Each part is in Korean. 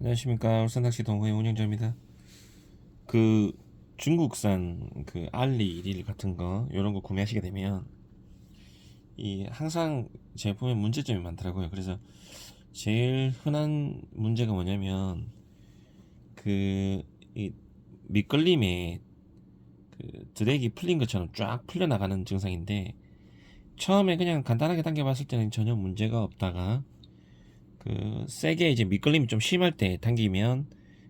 안녕하십니까. 울산낚시 동호회 운영자입니다. 그 중국산 그 알리 릴 같은 거 이런 거 구매하시게 되면 이 항상 제품에 문제점이 많더라고요. 그래서 제일 흔한 문제가 뭐냐면 그 이 밑걸림에 그 드랙이 풀린 것처럼 쫙 풀려 나가는 증상인데, 처음에 그냥 간단하게 당겨봤을 때는 전혀 문제가 없다가 그 세게 이제 밑걸림이 좀 심할 때 당기면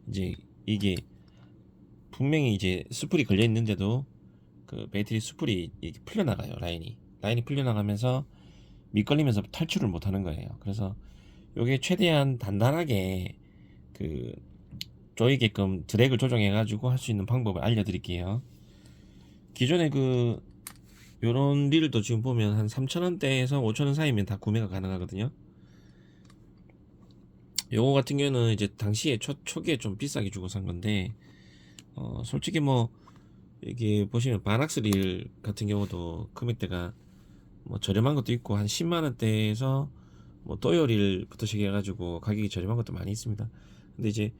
이제 이게 분명히 이제 수풀이 걸려 있는데도 그 배터리 수풀이 이렇게 풀려나가요. 라인이 풀려나가면서 미끌리면서 탈출을 못하는 거예요. 그래서 요게 최대한 단단하게 그 조이게끔 드랙을 조정해 가지고 할 수 있는 방법을 알려드릴게요. 기존에 그 요런 릴도 지금 보면 한 3,000원대에서 5,000원 사이면 다 구매가 가능하거든요. 요거 같은 경우는 이제 당시에 초기에 좀 비싸게 주고 산 건데, 솔직히 뭐 이게 보시면 바낙스 릴 같은 경우도 금액대가 뭐 저렴한 것도 있고 한 10만 원대에서 뭐 또요릴부터 시작해가지고 가격이 저렴한 것도 많이 있습니다. 근데 이제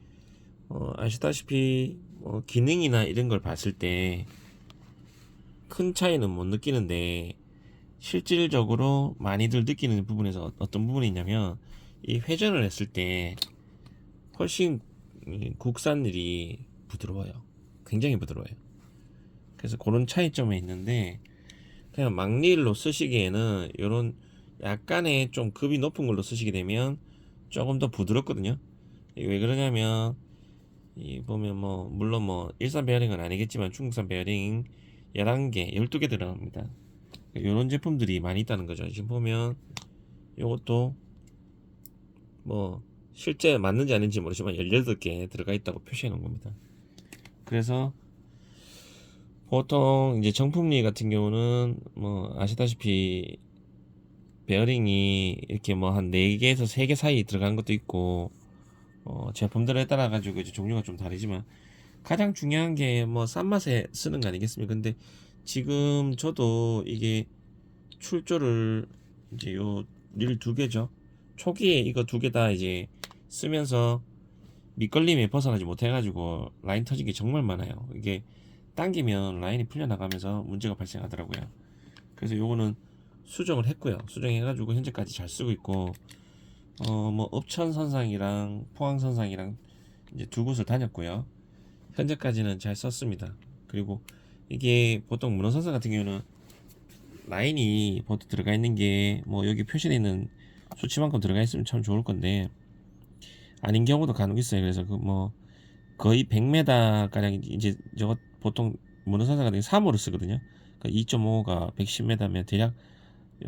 아시다시피 기능이나 이런 걸 봤을 때 큰 차이는 못 느끼는데, 실질적으로 많이들 느끼는 부분에서 어떤 부분이 있냐면 이 회전을 했을 때 훨씬 국산일이 부드러워요. 굉장히 부드러워요. 그래서 그런 차이점이 있는데, 그냥 막릴로 쓰시기에는 이런 약간의 좀 급이 높은 걸로 쓰시게 되면 조금 더 부드럽거든요. 왜 그러냐면 이 보면 뭐 물론 뭐 일산 베어링은 아니겠지만 중국산 베어링 11개, 12개 들어갑니다. 이런 제품들이 많이 있다는 거죠. 지금 보면 이것도 뭐 실제 맞는지 아닌지 모르지만 18개 들어가 있다고 표시해 놓은 겁니다. 그래서 보통 이제 정품리 같은 경우는 뭐 아시다시피 베어링이 이렇게 뭐 한 4개에서 3개 사이 들어간 것도 있고, 제품들에 따라 가지고 이제 종류가 좀 다르지만 가장 중요한 게 뭐 싼 맛에 쓰는 거 아니겠습니까? 근데 지금 저도 이게 출조를 이제 요 릴 2개죠. 초기에 이거 2개 다 이제 쓰면서 밑걸림에 벗어나지 못해가지고 라인 터진 게 정말 많아요. 이게 당기면 라인이 풀려나가면서 문제가 발생하더라고요. 그래서 요거는 수정을 했고요. 수정해가지고 현재까지 잘 쓰고 있고, 뭐 읍천 선상이랑 포항 선상이랑 이제 2곳을 다녔고요. 현재까지는 잘 썼습니다. 그리고 이게 보통 문어 선상 같은 경우는 라인이 보통 들어가 있는 게 뭐 여기 표시되어 있는 수치만큼 들어가 있으면 참 좋을 건데 아닌 경우도 간혹 있어요. 그래서 그 뭐 거의 100m 가량 이제 저거 보통 문어 선상 같은 경우 3호를 쓰거든요. 그러니까 2.5가 110m면 대략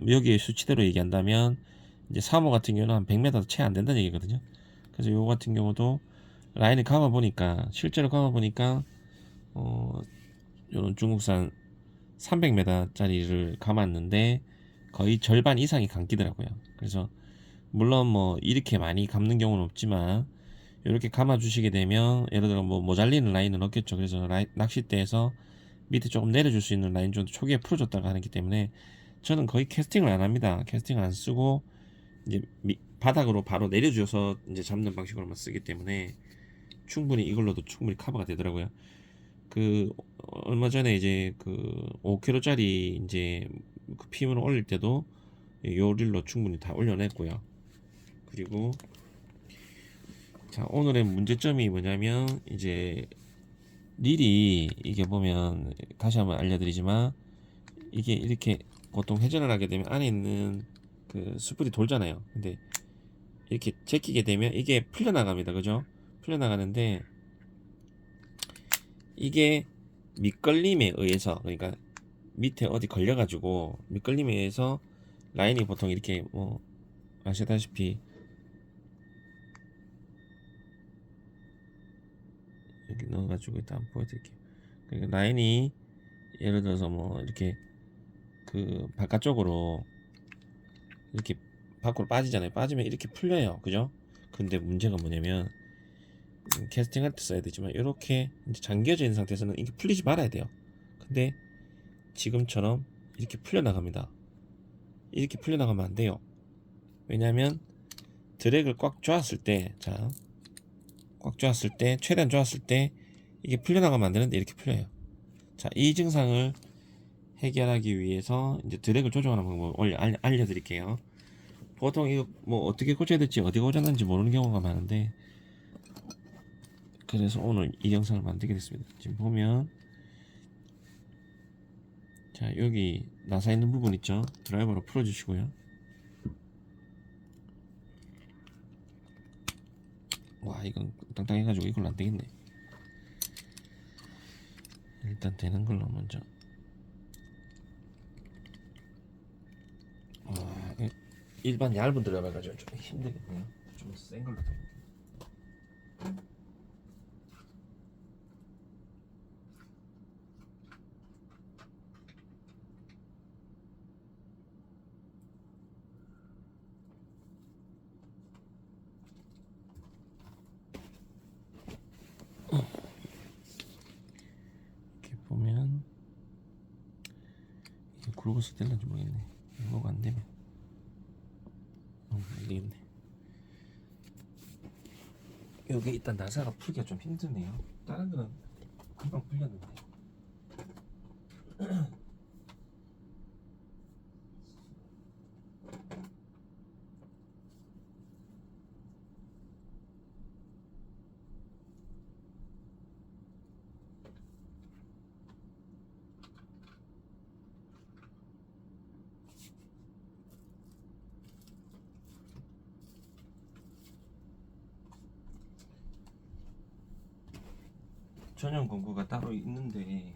여기에 수치대로 얘기한다면 이제 3호 같은 경우는 한 100m도 채 안 된다는 얘기거든요. 그래서 요거 같은 경우도 라인을 감아 보니까, 실제로 감아 보니까 요런 중국산 300m짜리를 감았는데 거의 절반 이상이 감기더라고요. 그래서 물론 뭐 이렇게 많이 감는 경우는 없지만 이렇게 감아 주시게 되면 예를 들어 뭐 모자리는 라인은 없겠죠. 그래서 낚싯대에서 밑에 조금 내려줄 수 있는 라인 정도 초기에 풀어줬다가 하기 때문에 저는 거의 캐스팅을 안 합니다. 캐스팅을 안 쓰고 이제 바닥으로 바로 내려줘서 이제 잡는 방식으로만 쓰기 때문에 충분히 이걸로도 충분히 커버가 되더라고요. 그 얼마 전에 이제 그 5kg짜리 이제 그 피문을 올릴 때도 요 릴로 충분히 다 올려냈고요. 그리고 자, 오늘의 문제점이 뭐냐면 이제 릴이 이게 보면 다시 한번 알려드리지만 이게 이렇게 보통 회전을 하게 되면 안에 있는 그 수풀이 돌잖아요. 근데 이렇게 제끼게 되면 이게 풀려나갑니다. 그죠? 풀려나가는데 이게 밑걸림에 의해서, 그러니까 밑에 어디 걸려가지고 밑걸림에 의해서 라인이 보통 이렇게 뭐 아시다시피 이렇게 넣어가지고 일단 보여드릴게요. 그러니까 라인이 예를 들어서 뭐 이렇게 그 바깥쪽으로 이렇게 밖으로 빠지잖아요. 빠지면 이렇게 풀려요. 그죠? 근데 문제가 뭐냐면 캐스팅 할 때 써야 되지만 이렇게 이제 잠겨져 있는 상태에서는 이게 풀리지 말아야 돼요. 근데 지금처럼 이렇게 풀려나갑니다. 이렇게 풀려나가면 안 돼요. 왜냐하면 드랙을 꽉 조았을 때, 자, 꽉 조았을 때, 최대한 조았을 때 이게 풀려나가면 안 되는데 이렇게 풀려요. 자, 이 증상을 해결하기 위해서 이제 드랙을 조정하는 방법을 알려드릴게요. 보통 이거 뭐 어떻게 고쳐야 될지 어디 고쳤는지 모르는 경우가 많은데, 그래서 오늘 이 영상을 만들게 됐습니다. 지금 보면, 자, 여기 나사 있는 부분 있죠? 드라이버로 풀어주시고요. 와, 이건 땅땅해가지고 이걸로 안 되겠네. 일단 되는 걸로 먼저. 와, 일반 얇은 드라이버가지고 좀 힘들겠네요. 좀 센 걸로. 이렇게 보면 이게 굵어서 될는지 모르겠네. 이거가 안 되면 안 되겠네. 여기 일단 나사가 풀기가 좀 힘드네요. 다른 거는 금방 풀렸는데. 전용 공구가 따로 있는데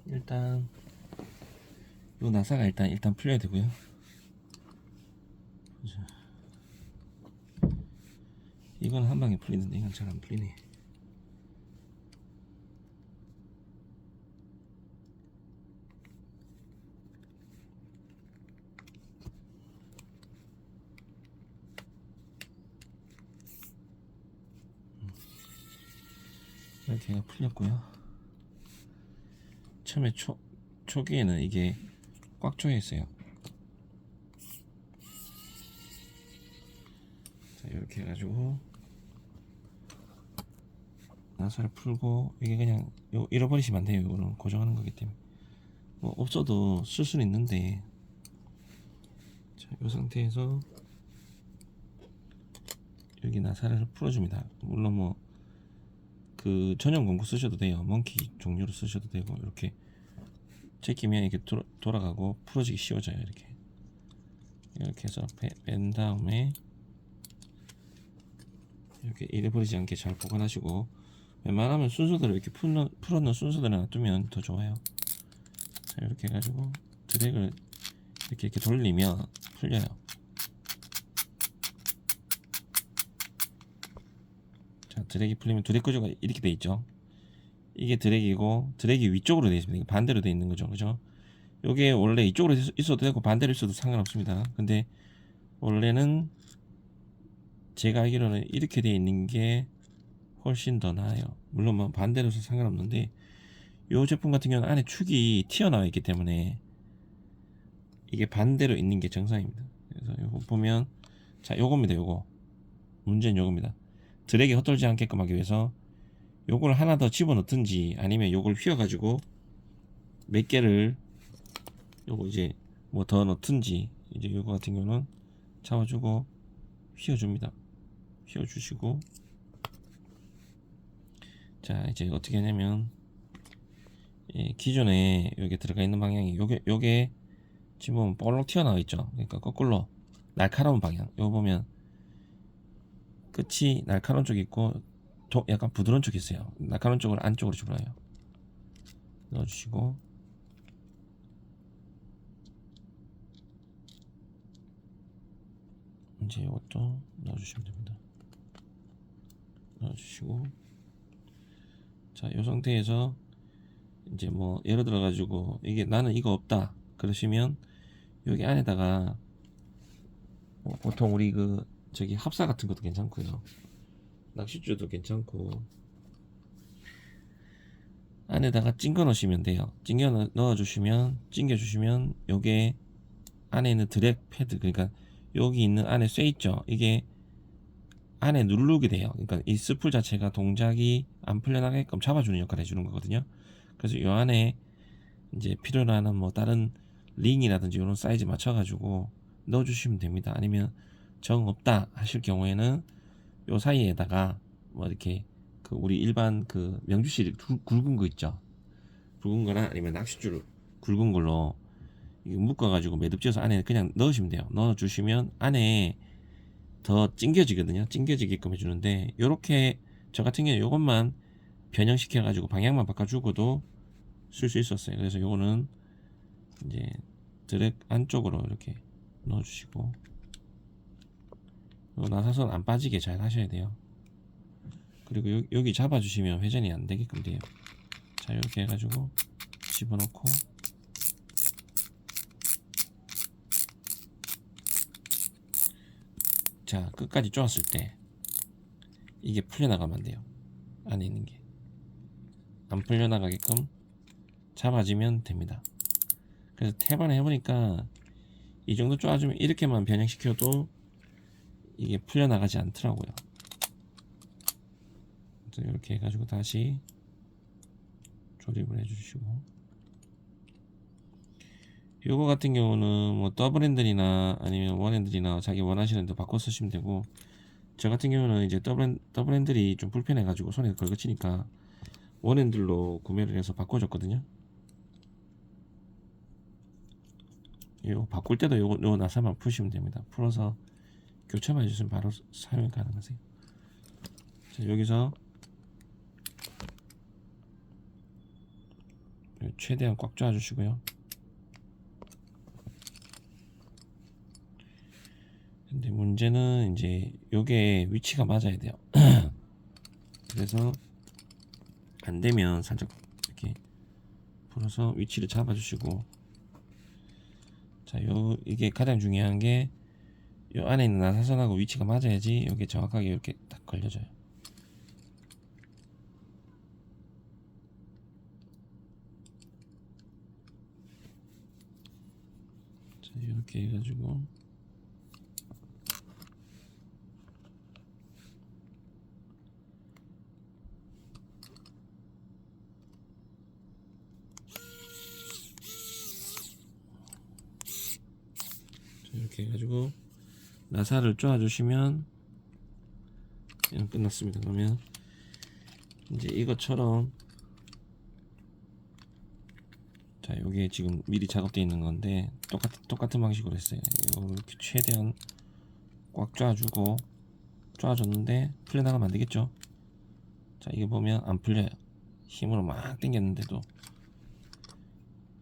일단 요 나사가 일단 풀려야 되고요. 이건 한 방에 풀리는데 이건 잘 안 풀리네. 이렇게 풀렸고요. 처음에 초기에는 이게 꽉 조여 있어요. 자, 이렇게 해가지고 나사를 풀고, 이게 그냥 잃어버리시면 안 돼요. 이거는 고정하는 거기 때문에 뭐 없어도 쓸 수는 있는데, 자, 이 상태에서 여기 나사를 풀어줍니다. 물론 뭐 그 전용 공구 쓰셔도 돼요. 몽키 종류로 쓰셔도 되고, 이렇게 제끼면 이게 돌아가고 풀어지기 쉬워져요. 이렇게 해서 뺀 다음에 이렇게 잃어버리지 않게 잘 보관하시고, 웬만하면 순서대로 이렇게 풀어놓은 순서대로 놔두면 더 좋아요. 자, 이렇게 해가지고 드랙을 이렇게 돌리면 풀려요. 자, 드랙이 풀리면 드랙 구조가 이렇게 돼 있죠. 이게 드랙이고, 드랙이 위쪽으로 되어 있습니다. 반대로 되어 있는 거죠. 그죠? 요게 원래 이쪽으로 있어도 되고 반대로 있어도 상관없습니다. 근데 원래는 제가 알기로는 이렇게 되어 있는 게 훨씬 더 나아요. 물론 뭐 반대로 해서 상관없는데, 요 제품 같은 경우는 안에 축이 튀어나와 있기 때문에 이게 반대로 있는 게 정상입니다. 그래서 요거 보면, 자, 요겁니다. 요거 문제는 요겁니다. 드랙이 헛돌지 않게끔 하기 위해서 요걸 하나 더 집어넣든지, 아니면 요걸 휘어가지고 몇 개를 요거 이제 뭐 더 넣든지, 이제 요거 같은 경우는 잡아주고 휘어줍니다. 휘어주시고, 자, 이제 어떻게 하냐면, 기존에 여기 들어가 있는 방향이 요게 지금 보면 볼록 튀어나와 있죠. 그러니까 거꾸로 날카로운 방향. 요거 보면 끝이 날카로운 쪽이 있고 약간 부드러운 쪽이 있어요. 날카로운 쪽을 안쪽으로 집어넣어요. 넣어주시고, 이제 이것도 넣어주시면 됩니다. 넣어주시고, 자, 이 상태에서 이제 뭐 예를 들어 가지고 이게 나는 이거 없다 그러시면, 여기 안에다가 뭐 보통 우리 그 저기 합사 같은 것도 괜찮고요. 낚싯줄도 괜찮고 안에다가 찡겨 넣으시면 돼요. 찡겨 넣어주시면 찡겨주시면 요게 안에 있는 드랙 패드, 그러니까 여기 있는 안에 쇠 있죠. 이게 안에 누르게 돼요. 그러니까 이 스풀 자체가 동작이 안 풀려나게끔 잡아주는 역할을 해주는 거거든요. 그래서 요 안에 이제 필요로 하는 뭐 다른 링이라든지 이런 사이즈 맞춰가지고 넣어주시면 됩니다. 아니면 정 없다 하실 경우에는 요 사이에다가 뭐 이렇게 그 우리 일반 그 명주실 굵은 거 있죠. 굵은 거나 아니면 낚싯줄 굵은 걸로 묶어가지고 매듭지어서 안에 그냥 넣으시면 돼요. 넣어주시면 안에 더 찡겨지거든요. 찡겨지게끔 해주는데 요렇게 저 같은 경우는 요것만 변형시켜가지고 방향만 바꿔주고도 쓸 수 있었어요. 그래서 요거는 이제 드랙 안쪽으로 이렇게 넣어주시고 요 나사선 안 빠지게 잘 하셔야 돼요. 그리고 여기 잡아주시면 회전이 안 되게끔 돼요. 자, 이렇게 해가지고 집어넣고 자, 끝까지 조았을 때 이게 풀려나가면 안 돼요. 안에 있는 게 안 풀려나가게끔 잡아주면 됩니다. 그래서 태반 해보니까 이 정도 쪼아주면 이렇게만 변형시켜도 이게 풀려나가지 않더라고요. 이렇게 해가지고 다시 조립을 해주시고, 요거 같은 경우는 뭐 더블 핸들이나 아니면 원 핸들이나 자기 원하시는 데 바꿔 쓰시면 되고, 저 같은 경우는 이제 더블 핸들이 좀 불편해가지고 손에 걸거치니까 원 핸들로 구매를 해서 바꿔줬거든요. 요 바꿀 때도 요 나사만 푸시면 됩니다. 풀어서 교체만 해주시면 바로 사용이 가능하세요. 자, 여기서 최대한 꽉 조아주시고요. 근데 문제는 이제 요게 위치가 맞아야 돼요. 그래서 안 되면 살짝 이렇게 풀어서 위치를 잡아주시고, 자, 이게 가장 중요한 게 요 안에 있는 나사선하고 위치가 맞아야지 이게 정확하게 이렇게 딱 걸려져요. 자, 이렇게 해가지고 이렇게 해가지고 나사를 쪼아주시면 그냥 끝났습니다. 그러면 이제 이것처럼, 자, 요게 지금 미리 작업되어 있는 건데 똑같은 방식으로 했어요. 이거 이렇게 최대한 꽉 쪼아줬는데 풀려나가면 안 되겠죠. 자, 이게 보면 안 풀려요. 힘으로 막 당겼는데도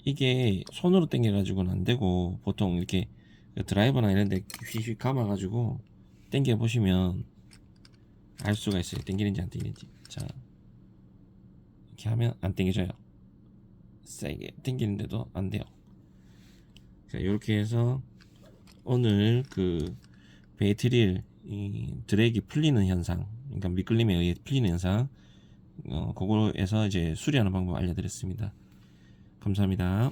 이게 손으로 당겨 가지고는 안 되고, 보통 이렇게 드라이버나 이런 데 휘휘 감아 가지고 당겨 보시면 알 수가 있어요. 당기는지 안 당기는지. 자, 이렇게 하면 안 당겨져요. 세게 당기는데도 안 돼요. 자, 이렇게 해서 오늘 그 베이트릴 드랙이 풀리는 현상, 그러니까 미끌림에 의해 풀리는 현상, 그거에서 이제 수리하는 방법 알려드렸습니다. 감사합니다.